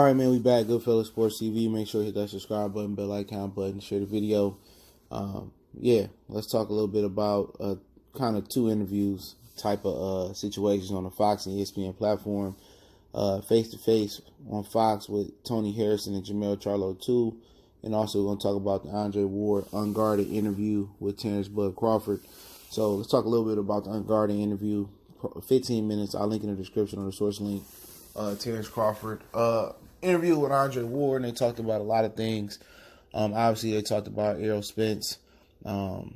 All right, man, we back. Goodfellas Sports TV. Make sure you hit that subscribe button, bell icon button, share the video. Let's talk a little bit about kind of two interviews type of situations on the Fox and ESPN platform. Face-to-face on Fox with Tony Harrison and Charlo 2. And also we're going to talk about the Andre Ward unguarded interview with Terence Crawford. So let's talk a little bit about the unguarded interview. 15 minutes. I'll link in the description on the source link. Terence Crawford interview with Andre Ward, and they talked about a lot of things. Obviously, they talked about Errol Spence, and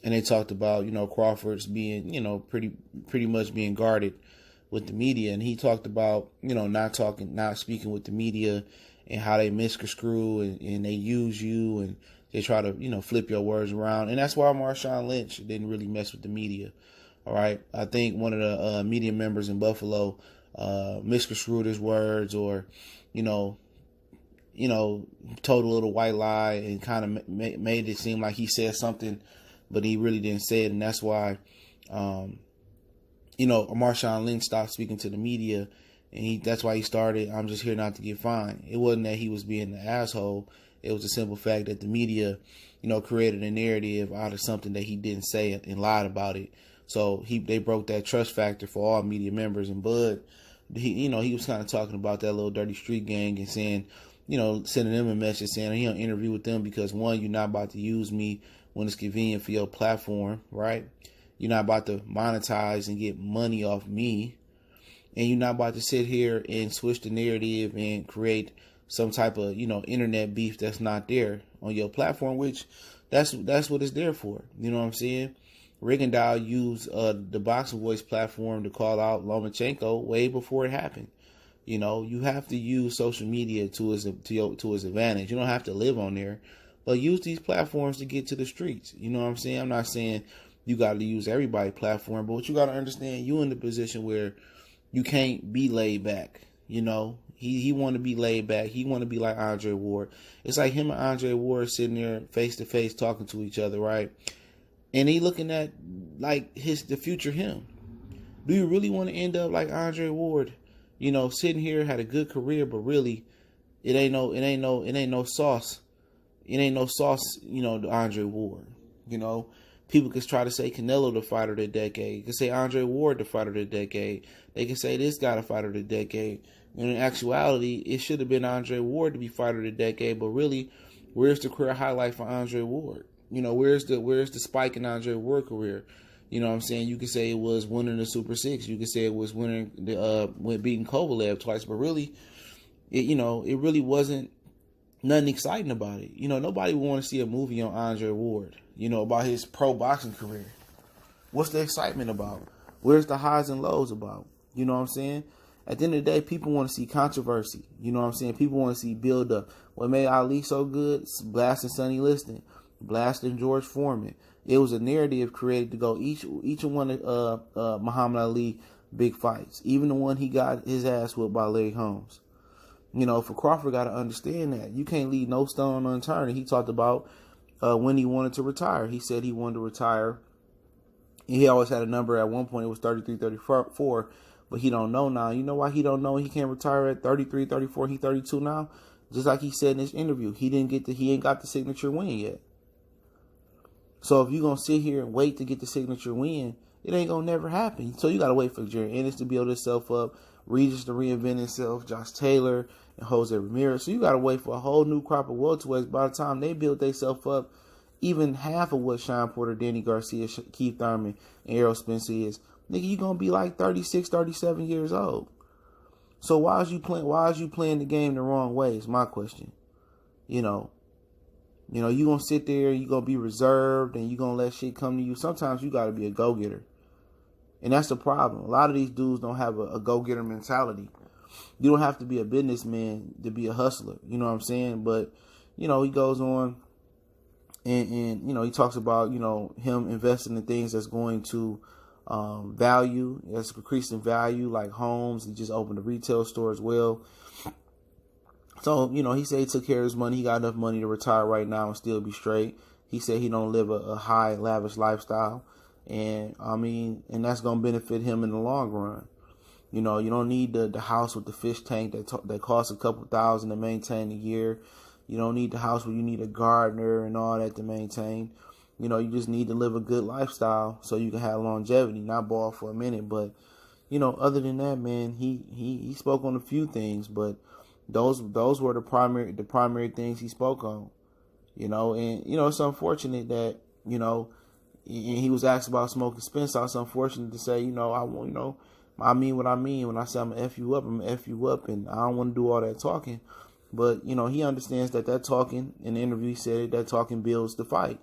they talked about Crawford's being pretty much being guarded with the media, and he talked about not speaking with the media and how they misconstrue and they use you and they try to flip your words around, and that's why Marshawn Lynch didn't really mess with the media. All right, I think one of the media members in Buffalo misconstrued his words, or told a little white lie and kind of made it seem like he said something, but he really didn't say it, and that's why Marshawn Lynch stopped speaking to the media, and that's why he started "I'm just here not to get fined." It wasn't that he was being an asshole. It was the simple fact that the media, created a narrative out of something that he didn't say and lied about it. So they broke that trust factor for all media members. And Bud, he was kind of talking about that little dirty street gang and saying, sending them a message saying he don't interview with them because, one, you're not about to use me when it's convenient for your platform, right? You're not about to monetize and get money off me, and you're not about to sit here and switch the narrative and create some type of internet beef that's not there on your platform, which that's what it's there for. You know what I'm saying? Rigondeaux used the Boxing Voice platform to call out Lomachenko way before it happened. You have to use social media to his advantage. You don't have to live on there, but use these platforms to get to the streets. You know what I'm saying? I'm not saying you got to use everybody's platform, but what you got to understand, you in the position where you can't be laid back. He want to be laid back. He want to be like Andre Ward. It's like him and Andre Ward sitting there face to face talking to each other, right? And he looking at like the future him. Do you really want to end up like Andre Ward? Sitting here, had a good career, but really it ain't no sauce. It ain't no sauce, to Andre Ward. People can try to say Canelo the fighter of the decade. They can say Andre Ward the fighter of the decade. They can say this guy the fighter of the decade. And in actuality, it should have been Andre Ward to be fighter of the decade, but really, where's the career highlight for Andre Ward? Where's the spike in Andre Ward career? You know what I'm saying? You could say it was winning the Super 6. You could say it was winning beating Kovalev twice, but really, it really wasn't nothing exciting about it. Nobody would want to see a movie on Andre Ward, about his pro boxing career. What's the excitement about? Where's the highs and lows about? You know what I'm saying? At the end of the day, people want to see controversy. You know what I'm saying? People want to see build up. What made Ali so good? Blasting Sonny Liston, blasting George Foreman. It was a narrative created to go each one of Muhammad Ali big fights, even the one he got his ass whipped by Larry Holmes. For Crawford, got to understand that you can't leave no stone unturned. And he talked about when he wanted to retire. He said he wanted to retire. He always had a number. At one point, it was 33, 34, but he don't know now. You know why he don't know he can't retire at 33, 34? He 32 now. Just like he said in this interview, he ain't got the signature win yet. So if you're going to sit here and wait to get the signature win, it ain't going to never happen. So you got to wait for Jerry Ennis to build himself up, Regis to reinvent himself, Josh Taylor, and Jose Ramirez. So you got to wait for a whole new crop of welterweights. By the time they build themselves up, even half of what Sean Porter, Danny Garcia, Keith Thurman, and Errol Spence is, nigga, you're going to be like 36, 37 years old. So why is you playing the game the wrong way is my question. You're going to sit there, you're going to be reserved, and you're going to let shit come to you. Sometimes you got to be a go-getter. And that's the problem. A lot of these dudes don't have a go-getter mentality. You don't have to be a businessman to be a hustler. You know what I'm saying? But, he goes on and he talks about, him investing in things that's going to value, that's increasing value, like homes. He just opened a retail store as well. So, he said he took care of his money. He got enough money to retire right now and still be straight. He said he don't live a high, lavish lifestyle. And, and that's going to benefit him in the long run. You know, you don't need the house with the fish tank that costs a couple thousand to maintain a year. You don't need the house where you need a gardener and all that to maintain. You know, you just need to live a good lifestyle so you can have longevity, not ball for a minute. But, you know, other than that, man, he spoke on a few things, but those were the primary things he spoke on. You know, and, you know, it's unfortunate that, you know, he was asked about smoking Spence. So it's unfortunate to say, you know, I mean what I mean. When I say I'm going to F you up, I'm going to F you up, and I don't want to do all that talking. But, you know, he understands that talking, in the interview he said that talking builds the fight.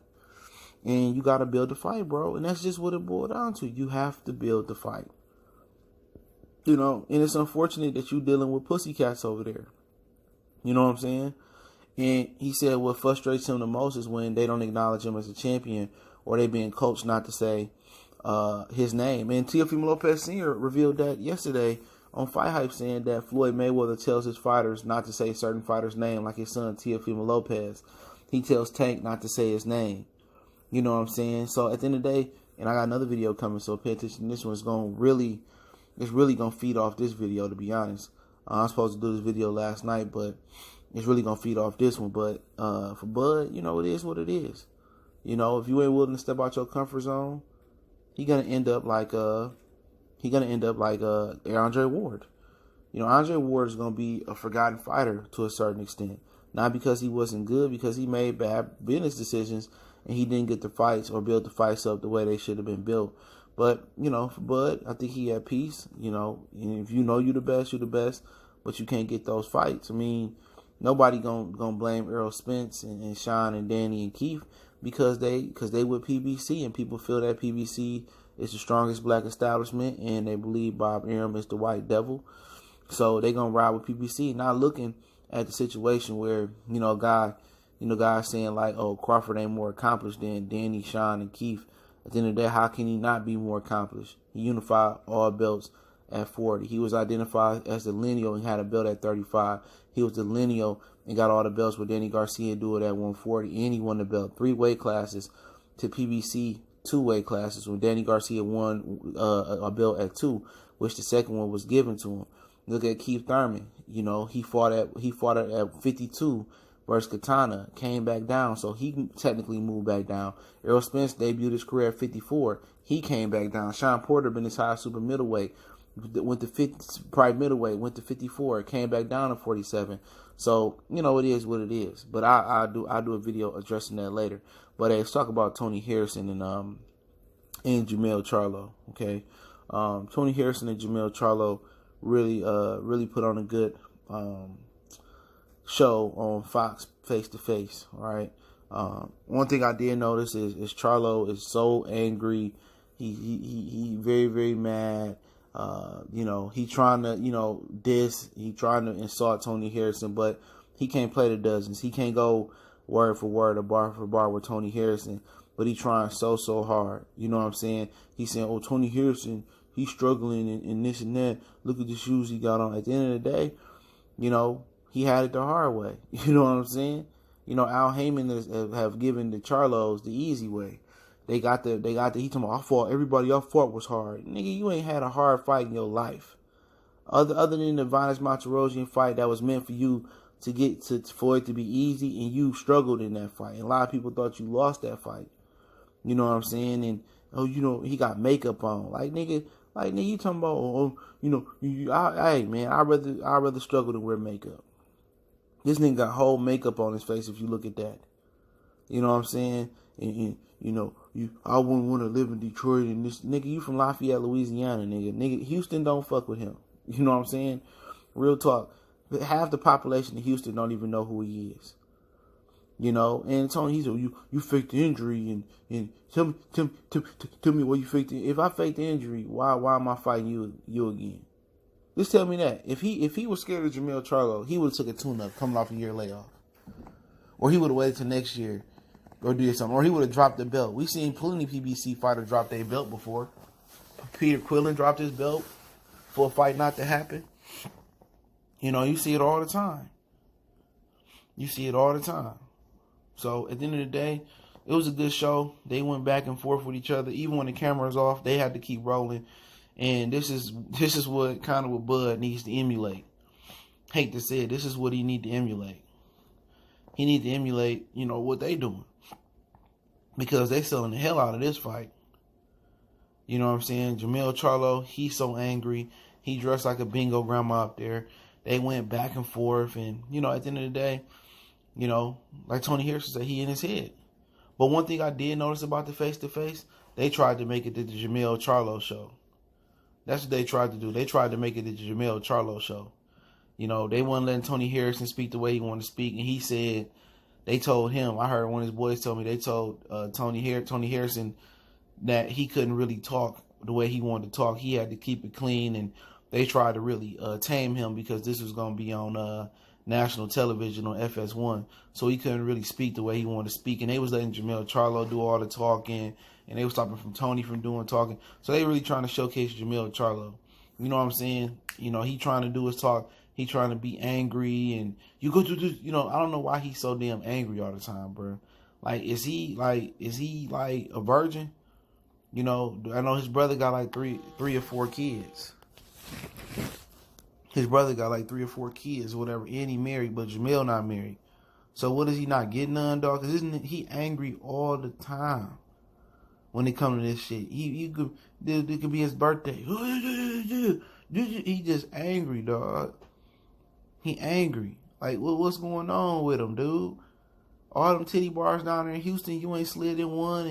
And you got to build the fight, bro. And that's just what it boiled down to. You have to build the fight. You know, and it's unfortunate that you're dealing with pussycats over there. You know what I'm saying? And he said what frustrates him the most is when they don't acknowledge him as a champion, or they being coached not to say his name. And Teofimo Lopez Sr. revealed that yesterday on Fight Hype, saying that Floyd Mayweather tells his fighters not to say certain fighters' name, like his son Teofimo Lopez. He tells Tank not to say his name. You know what I'm saying? So at the end of the day, and I got another video coming, so pay attention. This one's it's really gonna feed off this video, to be honest. I was supposed to do this video last night, but it's really gonna feed off this one. But for Bud, you know, it is what it is. You know, if you ain't willing to step out your comfort zone, he gonna end up like Andre Ward. You know, Andre Ward is gonna be a forgotten fighter to a certain extent. Not because he wasn't good, because he made bad business decisions and he didn't get the fights or build the fights up the way they should have been built. But, you know, for Bud, I think he had peace. You know, and if you know you're the best, but you can't get those fights. I mean, nobody gonna blame Errol Spence and Sean and Danny and Keith because they with PBC, and people feel that PBC is the strongest black establishment, and they believe Bob Arum is the white devil. So they gonna ride with PBC, not looking at the situation where, you know, guys saying like, oh, Crawford ain't more accomplished than Danny, Sean, and Keith. At the end of the day, how can he not be more accomplished? He unified all belts at 40. He was identified as the lineal and had a belt at 35. He was the lineal and got all the belts with Danny Garcia do it at 140. And he won the belt 3 weight classes to PBC 2 weight classes when Danny Garcia won a belt at 2, which the second one was given to him. Look at Keith Thurman. You know, he fought at 52 versus Katana, came back down, so he technically moved back down. Errol Spence debuted his career at 54. He came back down. Sean Porter been as high as super middleweight, went to 50, probably middleweight, went to 54, came back down to 47. So, you know, it is what it is. But I'll do a video addressing that later. But let's talk about Tony Harrison and Jermell Charlo. Okay, Tony Harrison and Jermell Charlo really put on a good show on Fox Face to Face. All right. One thing I did notice is Charlo is so angry. He very, very mad. You know, he trying to, you know, he trying to insult Tony Harrison, but he can't play the dozens. He can't go word for word or bar for bar with Tony Harrison, but he trying so hard. You know what I'm saying? He's saying, oh, Tony Harrison, he's struggling and this and that. Look at the shoes he got on. At the end of the day, you know, he had it the hard way. You know what I'm saying? You know, Al Heyman have given the Charlos the easy way. He talking about, everybody I fought was hard. Nigga, you ain't had a hard fight in your life. Other than the Vanes Monterosian fight that was meant for you for it to be easy, and you struggled in that fight. And a lot of people thought you lost that fight. You know what I'm saying? And, oh, you know, he got makeup on. Like, nigga, you talking about, oh, you know, hey, man, I'd rather struggle than wear makeup. This nigga got whole makeup on his face if you look at that. You know what I'm saying? And you know, I wouldn't want to live in Detroit, and this nigga, you from Lafayette, Louisiana, nigga. Houston don't fuck with him. You know what I'm saying? Real talk. Half the population of Houston don't even know who he is. You know, and Tony, he's you faked the injury, and tell me why you faked it. If I faked the injury, why am I fighting you again? Just tell me that. If he was scared of Jermell Charlo, he would have took a tune-up coming off a year layoff, or he would have waited till next year, or did something, or he would have dropped the belt. We've seen plenty PBC fighters drop their belt before. Peter Quillen dropped his belt for a fight not to happen. You know, you see it all the time. So at the end of the day, it was a good show. They went back and forth with each other. Even when the camera was off, they had to keep rolling. And this is what kind of what Bud needs to emulate. Hate to say it, this is what he need to emulate. He need to emulate, what they doing. Because they selling the hell out of this fight. You know what I'm saying? Jamel Charlo, he's so angry. He dressed like a bingo grandma up there. They went back and forth. And, at the end of the day, like Tony Harrison said, he in his head. But one thing I did notice about the face-to-face, they tried to make it the Jamel Charlo show. That's what they tried to do. They tried to make it the Jamel Charlo show. They wasn't letting Tony Harrison speak the way he wanted to speak. And he said, they told him, I heard one of his boys tell me, they told Tony Harrison that he couldn't really talk the way he wanted to talk. He had to keep it clean. And they tried to really tame him because this was going to be on national television on FS1. So he couldn't really speak the way he wanted to speak. And they was letting Jamel Charlo do all the talking. And they was stopping Tony from doing talking. So they really trying to showcase Jamel Charlo. You know what I'm saying? He trying to do his talk. He trying to be angry. And you go to this, I don't know why he's so damn angry all the time, bro. Like, is he like a virgin? I know his brother got like three or four kids. His brother got like 3 or 4 kids or whatever. And he married, but Jamel not married. So what is he not getting none, dog? Because isn't he angry all the time when it comes to this shit? It could be his birthday. He just angry, dog. He angry. Like, what's going on with him, dude? All them titty bars down there in Houston, you ain't slid in one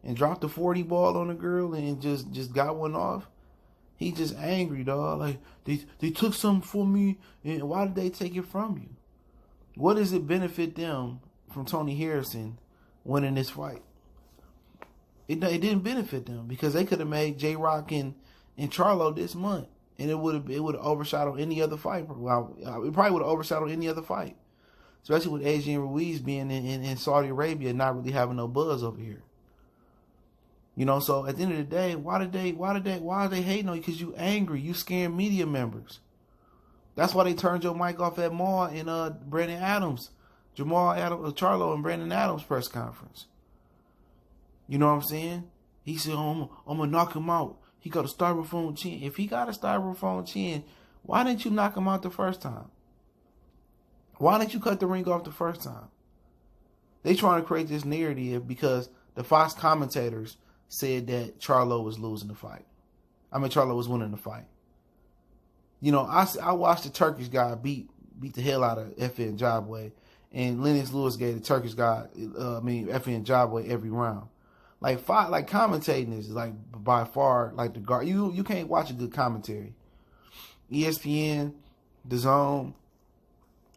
and dropped the 40 ball on a girl and just got one off. He just angry, dog. Like, they took something from me, and why did they take it from you? What does it benefit them from Tony Harrison winning this fight? It didn't benefit them because they could have made J-Rock and Charlo this month, and it would have overshadowed any other fight. Well, it probably would have overshadowed any other fight, especially with Adrian Ruiz being in Saudi Arabia and not really having no buzz over here. So at the end of the day, why are they hating on you? Because you angry. You scaring media members. That's why they turned your mic off at Maul and Brandon Adams, Charlo and Brandon Adams press conference. You know what I'm saying? He said, I'm going to knock him out. He got a styrofoam chin. If he got a styrofoam chin, why didn't you knock him out the first time? Why didn't you cut the ring off the first time? They trying to create this narrative because the Fox commentators said that Charlo was losing the fight. Charlo was winning the fight. I watched the Turkish guy beat the hell out of FN Jabway, and Lennox Lewis gave the Turkish guy, FN Jabway every round. Like commentating is like by far like the guard. You can't watch a good commentary. ESPN, DAZN,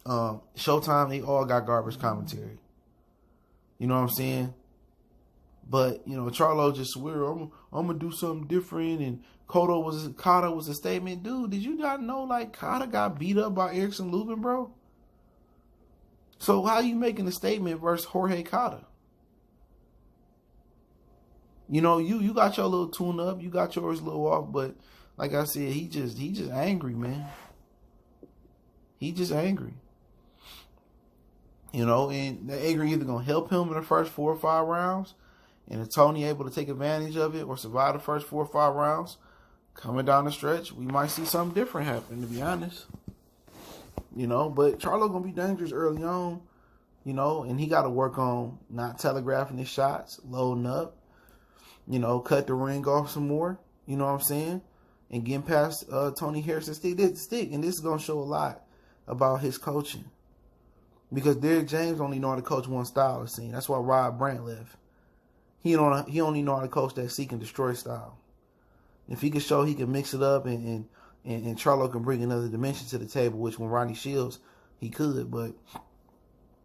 Showtime, they all got garbage commentary. You know what I'm saying? But, Charlo just swear, I'm going to do something different. And Cotto was a statement. Dude, did you not know, like, Cotto got beat up by Erickson Lubin, bro? So how you making a statement versus Jorge Cotto? You got your little tune up. You got yours a little off. But, like I said, he just angry, man. He just angry. And the anger either going to help him in the first 4 or 5 rounds. And if Tony able to take advantage of it or survive the first 4 or 5 rounds, coming down the stretch, we might see something different happen, to be honest. But Charlo going to be dangerous early on, and he got to work on not telegraphing his shots, loading up, cut the ring off some more, you know what I'm saying? And getting past Tony Harrison's stick. And this is going to show a lot about his coaching. Because Derrick James only know how to coach one style, it seems. That's why Rob Brandt left. He only know how to coach that seek and destroy style. If he can show he can mix it up and Charlo can bring another dimension to the table, which when Ronnie Shields, he could. But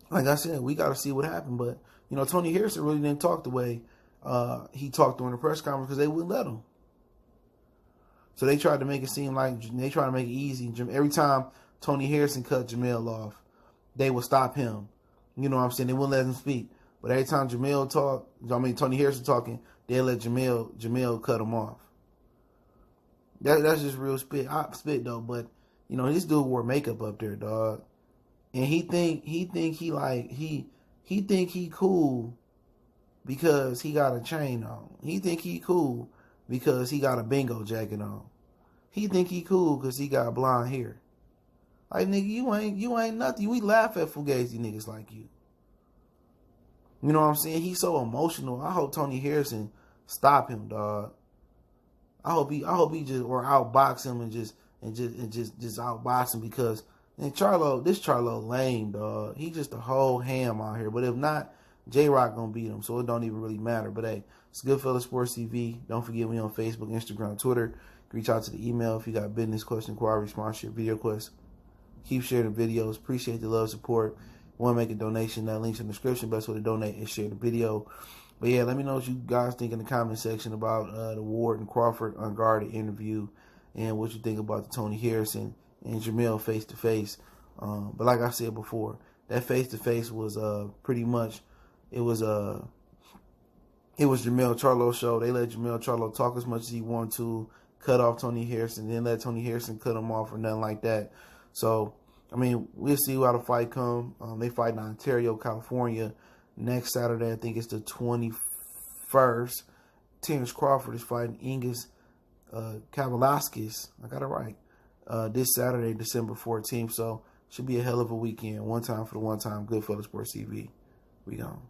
like I said, we got to see what happened. But, Tony Harrison really didn't talk the way he talked during the press conference because they wouldn't let him. So they tried to make it seem like they tried to make it easy. Every time Tony Harrison cut Jamel off, they would stop him. You know what I'm saying? They wouldn't let him speak. But every time Tony Harrison talking, they let Jamel cut him off. That's just real spit though. But this dude wore makeup up there, dog, and he think he cool because he got a chain on. He think he cool because he got a bingo jacket on. He think he cool because he got blonde hair. Like, nigga, you ain't nothing. We laugh at fugazi niggas like you. You know what I'm saying? He's so emotional. I hope Tony Harrison stop him, dog. I hope he just or outbox him and just outbox him, because this Charlo lame, dog. He just a whole ham out here. But if not, J-Rock gonna beat him, so it don't even really matter. But hey, it's Goodfellas Sports TV. Don't forget me on Facebook, Instagram, Twitter. Reach out to the email if you got business, question, inquiry, sponsorship, video requests. Keep sharing the videos. Appreciate the love, support. Want to make a donation? That link's in the description. Best way to donate is share the video. But yeah, let me know what you guys think in the comment section about the Ward and Crawford unguarded interview, and what you think about the Tony Harrison and Jamel face to face. But like I said before, that face to face was pretty much it was Jamel Charlo's show. They let Jamel Charlo talk as much as he wanted to, cut off Tony Harrison, then let Tony Harrison cut him off or nothing like that. So, I mean, we'll see how the fight come. They fight in Ontario, California next Saturday. I think it's the 21st. Terence Crawford is fighting Ingus Kavalaskis. I got it right. This Saturday, December 14th. So, should be a hell of a weekend. One time for the one time. Goodfellas Sports TV. We gone.